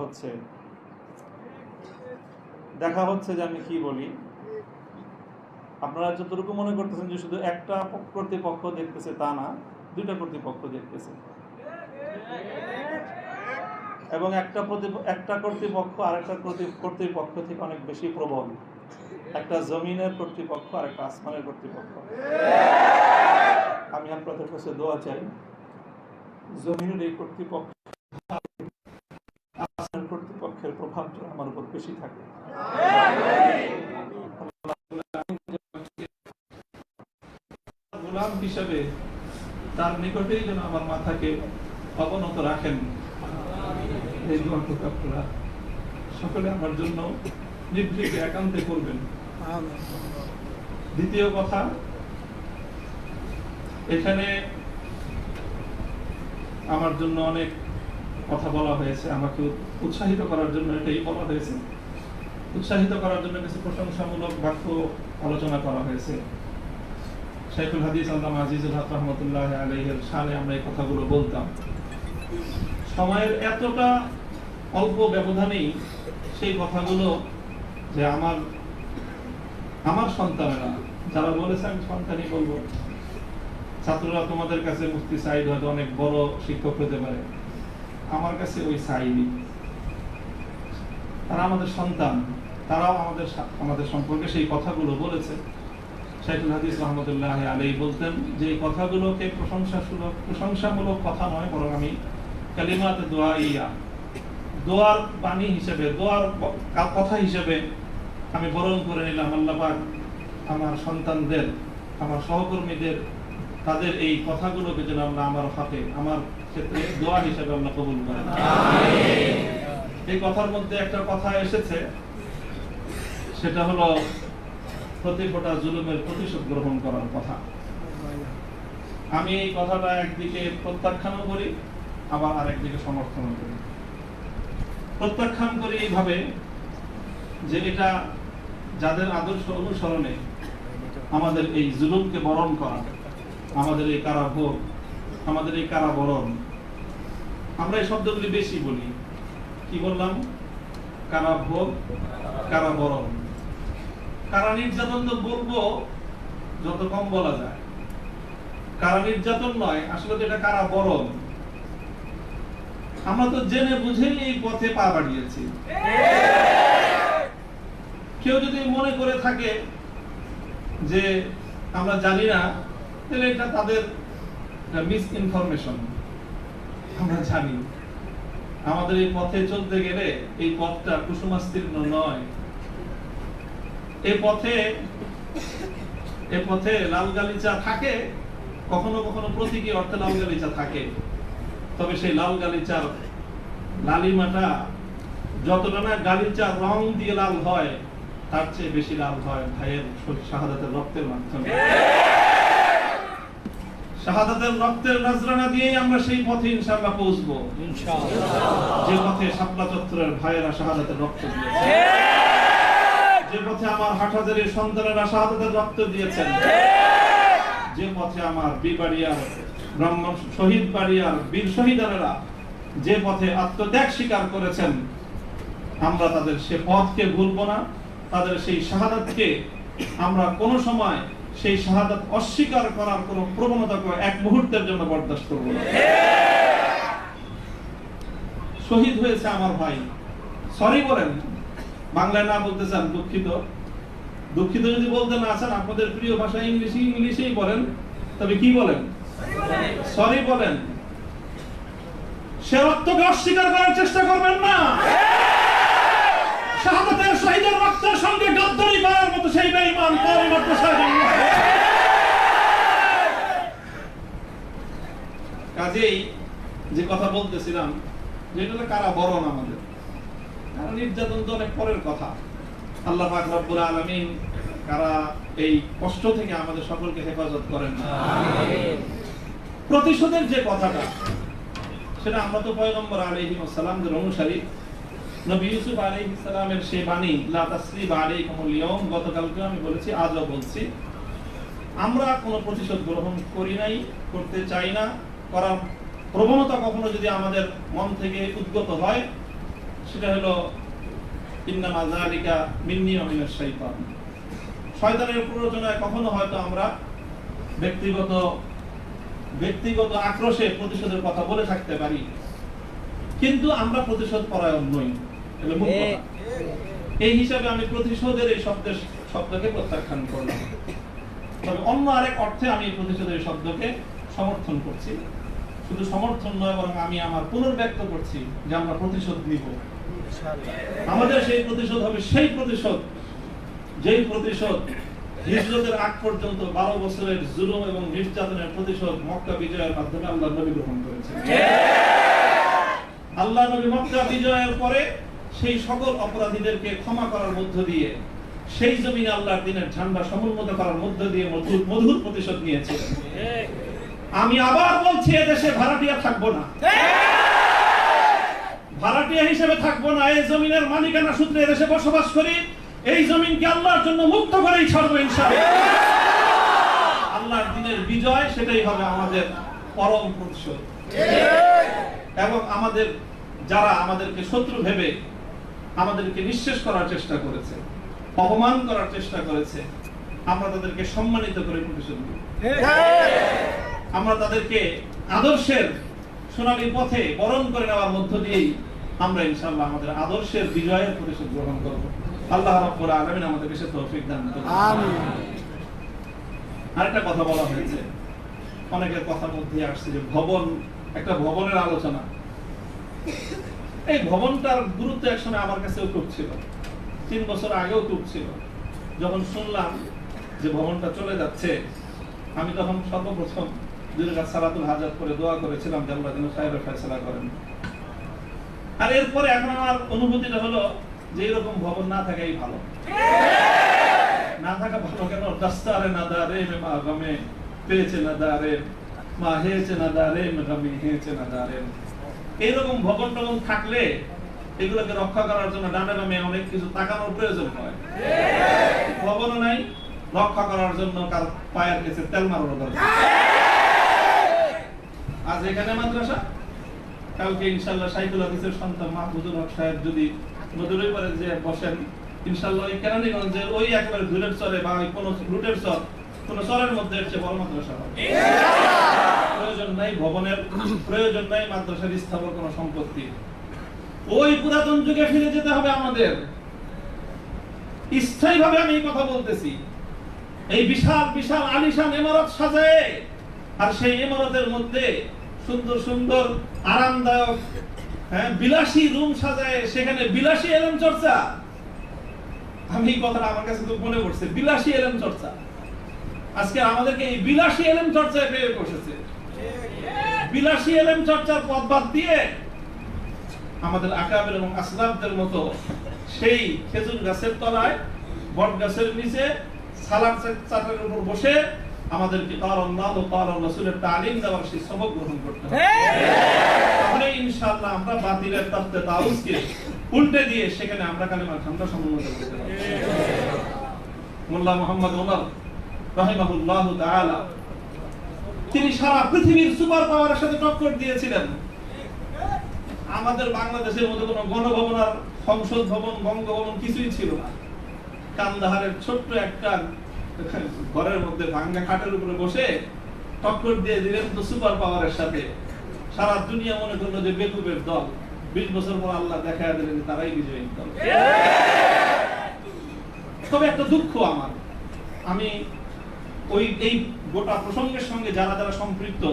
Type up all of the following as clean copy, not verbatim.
হচ্ছে যে আমি কি বলি। আপনারা যতটুকু মনে করতেছেন যে শুধু একটা কর্তৃপক্ষ দেখতেছে, তা না, দুইটা কর্তৃপক্ষ দেখতেছে, এবং একটা কর্তৃপক্ষ আরেকটা কর্তৃপক্ষ থেকে অনেক বেশি প্রবল। একটা জমিনের কর্তৃপক্ষ আর একটা আসমানের কর্তৃপক্ষ। আমি আপনাদের কাছে দোয়া চাই, জমিনের এই কর্তৃপক্ষ আসমানের কর্তৃপক্ষের প্রভাব যেন আমার উপর বেশি থাকে। গোলাম হিসেবে তার নিকটেই যেন আমার মাথাকে অবনত রাখেন। এই দোয়া আপনারা সকলে আমার জন্য নিভৃতে একান্তে করবেন। দ্বিতীয় কথা, এখানে আমার জন্য অনেক কথা বলা হয়েছে, আমাকে উৎসাহিত করার জন্য এটাই বলা হয়েছে। উৎসাহিত করার জন্য কিছু প্রশংসামূলক বাক্য আলোচনা করা হয়েছে। শাইখুল হাদিস আল্লামা আজিজুল হক রাহমাতুল্লাহ আলাইহির শানে আমরা এই কথাগুলো বলতাম। সময়ের এতটা অল্প ব্যবধানেই সেই কথাগুলো যে আমার সন্তানেরা যারা বলেছে, আমি সন্তানই বলবো, ছাত্ররা তোমাদের কাছে মুফতি সাইদ হয়তো অনেক বড় শিক্ষক হতে পারে, আমার কাছে ওই সাইদই। তারা আমাদের সন্তান, তারাও আমাদের সম্পর্কে সেই কথাগুলো বলেছে। শাইখুল হাদিস রহমতুল্লাহ আলাইহি বলতেন যে এই কথাগুলোকে প্রশংসামূলক কথা নয়, বরং আমি কালিমাত দোয়াইয়া, দোয়ার বাণী হিসেবে, দোয়ার কথা হিসেবে আমি বরণ করে নিলাম। আল্লাহ পাক আমার সন্তানদের, আমার সহকর্মীদের, তাদের এই কথাগুলোকে যেন আমরা আমার হাতে, আমার ক্ষেত্রে দোয়া হিসেবে আমরা কবুল করেন। এই কথার মধ্যে একটা কথা এসেছে, সেটা হলো প্রতি ফোঁটা জুলুমের প্রতিশোধ গ্রহণ করার কথা। আমি এই কথাটা একদিকে প্রত্যাখ্যানও করি, আবার আরেকদিকে সমর্থনও করি। প্রত্যাখ্যান করি এইভাবে যে এটা যাদের আদর্শ অনুসরণে আমাদের এই জুলুমকে বরণ করা, আমাদের এই কারাভোগ, আমাদের এই কারাবরণ, আমরা এই শব্দগুলি বেশি বলি। কি বললাম? কারাভোগ, কারাবরণ। কারা নির্যাতন তো বলবো যত কম বলা যায়। কারা নির্যাতন নয়, আসলে তো এটা কারাবরণ। আমরা তো জেনে বুঝেই এই পথে পা বাড়িয়েছি। কেউ যদি মনে করে থাকে যে আমরা জানি না, তাহলে এটা তাদের মিস ইনফরমেশন। আমরা জানি আমাদের এই পথে চলতে গেলে এই পথটা কুসুমাস্তীর্ণ নয়। এই পথে লাল গালিচা থাকে, কখনো কখনো প্রতীকী অর্থে লাল গালিচা থাকে, তবে সেই লাল গালিচার লালিমাটা যতটা না গালিচার রং দিয়ে লাল হয়, তার চেয়ে বেশি লাল হয় ভাইয়ের শাহাদাতের রক্তের মাধ্যমে। শাহাদাতের রক্তের নজরানা দিয়েই আমরা সেই পথে ইনশাআল্লাহ পৌঁছবো, যে পথে শাপলা চত্বরের ভাইয়েরা শাহাদাতের রক্ত দিয়েছে, যে পথে আমার হাটহাজারীর সন্তানেরা শাহাদাতের রক্ত দিয়েছেন, যে পথে আমার বিবাড়িয়ার ব্রহ্ম শহীদ বাড়িয়ার বীর শহীদানেরা যে পথে আত্মত্যাগ স্বীকার করেছেন, আমরা তাদের সে পথকে ভুলবো না। তাদের সেই শাহাদাতকে আমরা কোনো সময়, সেই শাহাদাত অস্বীকার করার কোনো প্রবণতাকে এক মুহূর্তের জন্য বরদাস্ত করব না। শহীদ হয়েছে আমার ভাই, সরি বলেন। বাংলায় না বলতে চান দুঃখিত, দুঃখিত যদি বলতে না চান, আপনাদের প্রিয় ভাষা ইংলিশেই বলেন, তবে কি বলেন? সরি বলেন। সে রক্তকে অস্বীকার করার চেষ্টা করবেন না। শাহাদাতের শহীদের রক্তের সঙ্গে গাদ্দারি করার মতো সেই বেঈমান পরিবর্তন কাজেই যে কথা বলতেছিলাম, যেটা কারাবরণ আমাদের, কারণ নির্যাতন তো অনেক পরের কথা। আল্লাহ পাক রব্বুল আলামিন কারা এই কষ্ট থেকে আমাদের সকলকে হেফাজত করেন। প্রতিশোধের যে কথাটা, সেটা আমরা তো পয়গম্বর আলাইহিস সালামের অনুসারী। নবী ইউসুফ আলাইহিস সালামের সেই বাণী, লা তাসরিবা আলাইকুমুল ইয়াউম, গতকালকে আমি বলেছি, আজও বলছি, আমরা কোনো প্রতিশোধ গ্রহণ করি নাই, করতে চাই না। করার প্রবণতা কখনো যদি আমাদের মন থেকে উদ্গত হয়, সেটা হলো ইন্নামা যালিকা মিন্নী ওয়া মিনাশ শাইতান। শয়তানের প্ররোচনায় কখনো হয়তো আমরা ব্যক্তিগত আক্রোশে প্রতিশোধের কথা বলে থাকতে পারি, কিন্তু আমরা প্রতিশোধ পরায়ণ নই। এই হিসাবে আমি প্রতিশোধের এই শব্দকে প্রত্যাখ্যান করলাম। তবে অন্য আরেক অর্থে আমি প্রতিশোধের শব্দকে সমর্থন করছি। শুধু সমর্থন নয়, বরং আমি আমার পুনর্ব্যক্ত করছি যে আমরা প্রতিশোধ নিব। আমাদের সেই প্রতিশোধ হবে সেই প্রতিশোধ যেই প্রতিশোধ হিজরতের আগ পর্যন্ত 12 বছরের জুলুম এবং নির্যাতনের প্রতিশোধ মক্কা বিজয়ের মাধ্যমে আল্লাহ নবী গ্রহণ করেছেন। আল্লাহ নবী মক্কা বিজয়ের পরে সেই সকল অপরাধীদেরকে ক্ষমা করার মধ্য দিয়ে সেই জমিনে আল্লাহর দ্বীনের ঝান্ডা সমুন্নত করার মধ্য দিয়ে মধুর প্রতিশোধ নিয়েছিলেন। আমি আবার বলছি, এদেশে ভাড়াটিয়া থাকবো না, ভাড়াটিয়া হিসেবে থাকবো না। এই জমিনের মালিকানা সূত্রে এদেশে বসবাস করি। এই জমিনকে আল্লাহর জন্য মুক্ত করেই ছাড়বো ইনশাআল্লাহ। আল্লাহর দ্বীনের বিজয়, সেটাই হবে আমাদের পরম প্রতিশোধ। এবং আমাদের যারা আমাদেরকে শত্রু ভেবে আমাদেরকে নিঃশেষ করার চেষ্টা করেছে, অপমান করার চেষ্টা করেছে, আমরা তাদেরকে সম্মানিত করে প্রতিশোধ নেব। আমরা তাদেরকে আদর্শের সোনালী পথে বরণ করে নেওয়ার মধ্য দিয়েই আমরা ইনশাআল্লাহ আমাদের আদর্শের বিজয়ের প্রতিশোধ গ্রহণ করব। আল্লাহ রাব্বুল আলামিন আমাদেরকে সে তৌফিক দান করুন। আমিন। আরেকটা কথা বলা হয়েছে, অনেকের কথার মধ্যে আসছে যে একটা ভবনের আলোচনা। এই ভবনটার গুরুত্ব একসময় আমার কাছেও খুব ছিল, 3 বছর আগেও খুব ছিল। যখন শুনলাম যে ভবনটা চলে যাচ্ছে, আমি তখন সর্বপ্রথম 2 রাকাত সালাতুল হাজাত করে দোয়া করেছিলাম যে আল্লাহ যেন খায়রের ফয়সালা করেন। আর এরপরে এখন আমার অনুভূতিটা হলো যে এরকম ভবন না থাকাই ভালো। না থাকা ভালো কেন? দাস্তারে না দারে মা গমে পেয়েছে না দারে মা হেয়েছে না দারে গমে হেয়েছে না দারে। এইরকম ভবন টবন থাকলে এগুলোকে রক্ষা করার জন্য ডানে বামে অনেক কিছু তাকানোর প্রয়োজন হয়। ভবনও নাই, রক্ষা করার জন্য কার পায়ের কাছে তেল মারার দরকার। আজ এখানে মাদ্রাসা, কালকে ইনশাআল্লাহ শাইখুল হাদিসের সন্তান মাহফুজুল হক সাহেব যদি নদীর পারে যে বসেন, ইনশাআল্লাহ এই কেরানীগঞ্জের ওই একেবারে ধুলের চরে বা কোন রুটের চর, কোন চরের মধ্যে এর চেয়ে বড় মাদ্রাসা হবে। প্রয়োজন নাই ভবনের, প্রয়োজন নাই মাদ্রাসার স্থাপন কোন সম্পত্তি। ওই পুরাতন যুগে ফিরে যেতে হবে আমাদের। স্থায়ীভাবে আমি এই কথা বলতেছি। এই বিশাল বিশাল আলিশান ইমারত সাজায়, আর সেই ইমারতের মধ্যে সুন্দর সুন্দর আরামদায়ক বিলাসী রুম সাজায়, সেখানে বিলাসী এলেম চর্চা। আমি এই কথাটা আমার কাছে খুব মনে পড়ছে, বিলাসী এলেম চর্চা। আজকে আমাদেরকে এই বিলাসী এলেম চর্চায় পেয়ে বসেছে। বিলাসী এলেম চর্চার পথ বাদ দিয়ে আমাদের আকাবের এবং আসলাফদের মতো সেই খেজুর গাছের তলায়, বট গাছের নিচে সালাদ চাটারের উপর বসে আমাদেরকে আল্লাহ ও আল্লাহর রাসূলের তালিম দেওয়ার সেই সবক গ্রহণ করতে হবে। তাহলে ইনশাআল্লাহ আমরা বাতিলের তাফতে তাউসকে উল্টে দিয়ে সেখানে আমরা কালেমার ঠান্ডা সমন্বিত করতে পারব। মোল্লা মুহাম্মদ ওমর রাহিমাহুল্লাহু তাআলা তিনি সারা পৃথিবীর সুপার পাওয়ারের সাথে টক্কর দিয়েছিলেন। আমাদের বাংলাদেশের মধ্যে কোনো গণভবন আর সংসদ ভবন, বঙ্গভবন কিছুই ছিল না। কান্দাহারের ছোট্ট একটা ঘরের মধ্যে ভাঙ্গা খাটের উপরে বসে টক্কর দিয়ে দিলেন তো সুপার পাওয়ারের সাথে। সারা দুনিয়া মনে করলো যে বেকুবের দল। 20 বছর পর আল্লাহ দেখায় দিলেন তারাই বিজয়ী দল। তবে একটা দুঃখ আমার, আমি এই গোটা প্রসঙ্গের সঙ্গে যারা যারা সম্পৃক্ত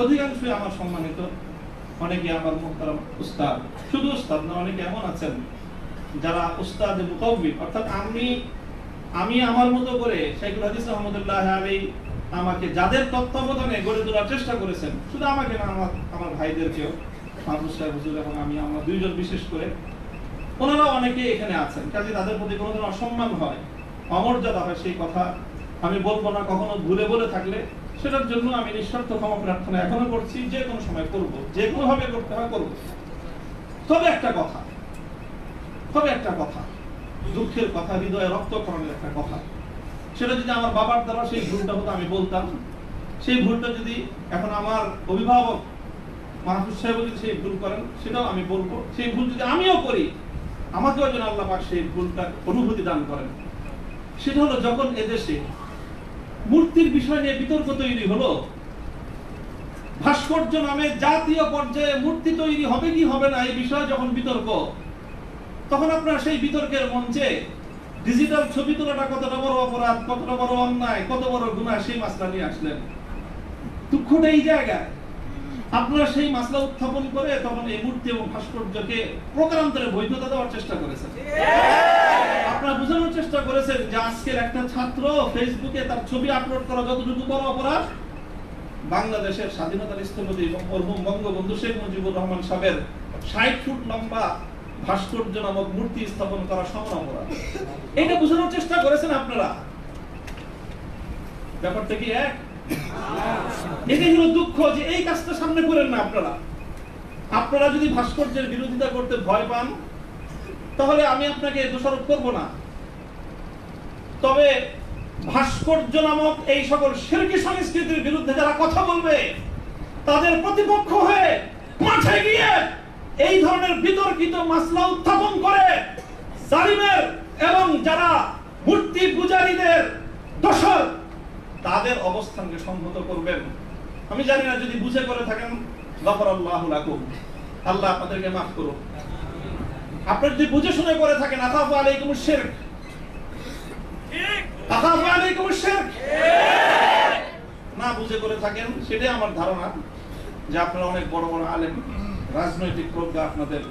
অধিকাংশই আমার সম্মানিত, অনেকে আমার মুহতারাম উস্তাদ, শুধু উস্তাদ না, অনেকে এমন আছেন যারা উস্তাদে মুতাওয়্যিব, অর্থাৎ আমি আমার মতো করে শাইখুল হাদিস রহমাতুল্লাহ আলাইহি আমাকে যাদের তত্ত্বাবধানে গড়ে তোলার চেষ্টা করেছেন, শুধু আমাকে না, আমার ভাইদেরকেও, মাহফুজ সাহেব হুজুর এবং আমি, আমরা 2 জন বিশেষ করে, ওনারা অনেকে এখানে আছেন। কাজে তাদের প্রতি কোনো ধরনের অসম্মান হয়, অমর্যাদা হয়, সেই কথা আমি বলবো না। কখনো ভুলে বলে থাকলে সেটার জন্য আমি নিঃস্বার্থ ক্ষমা প্রার্থনা এখনো করছি, যে কোনো সময় করব, যে কোনো ভাবে করতে হয় করব। তবে একটা কথা, দুঃখের কথা, হৃদয়ে রক্তক্ষরণের একটা কথা, সেটা যদি আমার বাবার দ্বারা সেই ভুলটা হতো আমি বলতাম, সেই ভুলটা যদি এখন আমার অভিভাবক মাহফুজ সাহেব যদি সেই ভুল করেন সেটাও আমি বলবো, সেই ভুল যদি আমিও করি আমাকেও যেন আল্লাহ পাক সেই ভুলটা অনুভূতি দান করেন। সেটা হলো যখন এদেশে মূর্তির বিষয় নিয়ে বিতর্ক তৈরি হলো, ভাস্কর্য নামে জাতীয় পর্যায়ে মূর্তি তৈরি হবে কি হবে না এই বিষয়ে যখন বিতর্ক, তখন আপনারা সেই বিতর্কের মঞ্চে ডিজিটাল ছবি তোলাটা কতটা বড় অপরাধ, কতটা বড় অন্যায়, কত বড় গুনাহ সেই মাসলা নিয়ে আসলেন। দুঃখটা এই জায়গায় আপনারা সেই মাসলা উত্থাপন করে তখন এই মূর্তি এবং ভাস্কর্যকে প্রকারান্তরে বৈধতা দেওয়ার চেষ্টা করেছেন। আপনারা বোঝানোর চেষ্টা করেছেন যে আজকের একটা ছাত্র ফেসবুকে তার ছবি আপলোড করা যতটুকু বড় অপরাধ, বাংলাদেশের স্বাধীনতার স্থপতি মরহুম বঙ্গবন্ধু শেখ মুজিবুর রহমান সাহেবের 60 ফুট লম্বা ভাস্কর্য নামক মূর্তি স্থাপন করা সমান অপরাধ। এটা বোঝানোর চেষ্টা করেছেন আপনারা। ব্যাপারটা কি এক? এটাই হলো দুঃখ যে এই কাজটা সামনে করেন না আপনারা। আপনারা যদি ভাস্কর্যের বিরোধিতা করতে ভয় পান তাহলে আমি আপনাকে দোষারোপ করব না, তবে ভাস্কর্য নামক এই সকল শিরকি সংস্কৃতির বিরুদ্ধে যারা কথা বলবে তাদের প্রতিপক্ষ হয়ে মাঠে গিয়ে এই ধরনের বিতর্কিত মাসলা উত্থাপন করে জালিমের এবং যারা মূর্তি পূজারীদের দোষর তাদের অবস্থানকে সংহত করবেন। আমি জানি না যদি বুঝে করে থাকেন গফরাল্লাহু লাকুম, আল্লাহ আপনাদেরকে মাফ করুন। আপনারা যদি বুঝে শুনে করে থাকেন আখাফু আলাইকুমুশ শিরক, আখাফু আলাইকুমুশ শিরক না বুঝে করে থাকেন, সেটাই আমার ধারণা যে আপনারা অনেক বড় বড় আলেম, রাজনৈতিক প্রজ্ঞা আপনাদের